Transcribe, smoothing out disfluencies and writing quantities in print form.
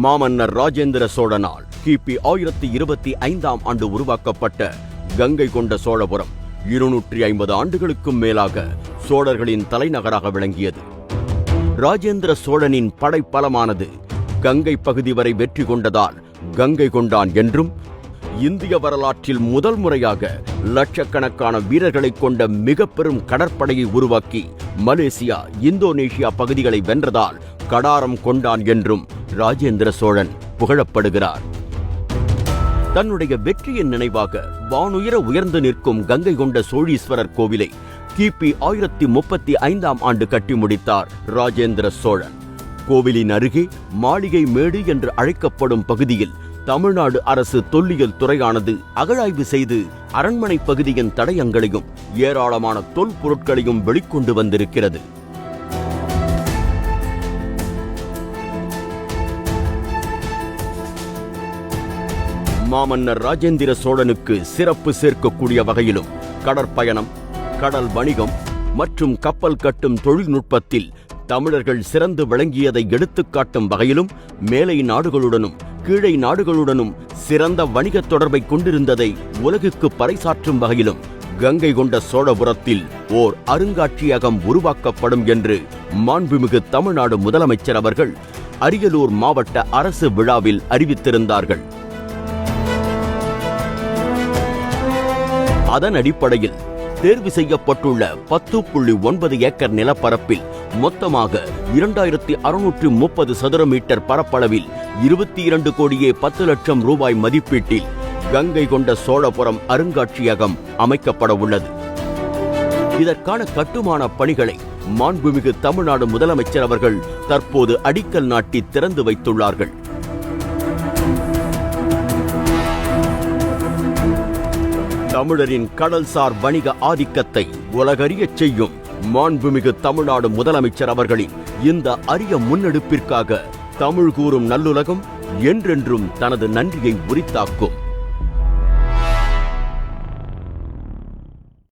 மாமன்னர் ராஜேந்திர சோழனால் கிபி 1025ஆம் ஆண்டு உருவாக்கப்பட்ட கங்கை கொண்ட சோழபுரம் 250 ஆண்டுகளுக்கும் மேலாக சோழர்களின் தலைநகராக விளங்கியது. ராஜேந்திர சோழனின் படைப்பலமானது கங்கை பகுதி வரை வெற்றி கொண்டதால் கங்கை கொண்டான் என்றும், இந்திய வரலாற்றில் முதல் முறையாக லட்சக்கணக்கான வீரர்களை கொண்ட மிக பெரும் கடற்படையை உருவாக்கி மலேசியா, இந்தோனேஷியா பகுதிகளை வென்றதால் கடாரம் கொண்டான் என்றும் ராஜேந்திர சோழன் புகழப்படுகிறார். தன்னுடைய வெற்றியின் நினைவாக வானுயர உயர்ந்து நிற்கும் கங்கை கொண்ட சோழீஸ்வரர் கோவிலை கிபி 1035ஆம் ஆண்டு கட்டி முடித்தார் ராஜேந்திர சோழன். கோவிலின் அருகே மாளிகை மேடு என்று அழைக்கப்படும் பகுதியில் தமிழ்நாடு அரசு தொல்லியல் துறையானது அகழாய்வு செய்து அரண்மனை பகுதியின் தடயங்களையும் ஏராளமான தொல்பொருட்களையும் வெளிக்கொண்டு வந்திருக்கிறது. மாமன்னர் ராஜேந்திர சோழனுக்கு சிறப்பு சேர்க்கக்கூடிய வகையிலும் கடற்பயணம், கடல் வணிகம் மற்றும் கப்பல் கட்டும் தொழில்நுட்பத்தில் தமிழர்கள் சிறந்து விளங்கியதை எடுத்துக்காட்டும் வகையிலும் மேலை நாடுகளுடனும் கீழை நாடுகளுடனும் சிறந்த வணிக தொடர்பை கொண்டிருந்ததை உலகுக்கு பறைசாற்றும் வகையிலும் கங்கை கொண்ட சோழபுரத்தில் ஓர் அருங்காட்சியகம் உருவாக்கப்படும் என்று மாண்புமிகு தமிழ்நாடு முதலமைச்சர் அவர்கள் அரியலூர் மாவட்ட அரசு விழாவில் அறிவித்திருந்தார்கள். அதன் அடிப்படையில் தேர்வு செய்யப்பட்டுள்ள 10.9 ஏக்கர் நிலப்பரப்பில் மொத்தமாக 2630 சதுர மீட்டர் பரப்பளவில் 22 கோடியே 10 லட்சம் ரூபாய் மதிப்பீட்டில் கங்கை கொண்ட சோழபுரம் அருங்காட்சியகம் அமைக்கப்பட உள்ளது. இதற்கான கட்டுமான பணிகளை மாண்புமிகு தமிழ்நாடு முதலமைச்சர் அவர்கள் தற்போது அடிக்கல் நாட்டி திறந்து வைத்துள்ளார்கள். தமிழரின் கடல்சார் வணிக ஆதிக்கத்தை உலகறியச் செய்யும் மாண்புமிகு தமிழ்நாடு முதலமைச்சர் அவர்களின் இந்த அரிய முன்னெடுப்பிற்காக தமிழ் கூறும் நல்லுலகம் என்றென்றும் தனது நன்றியை உரித்தாக்கும்.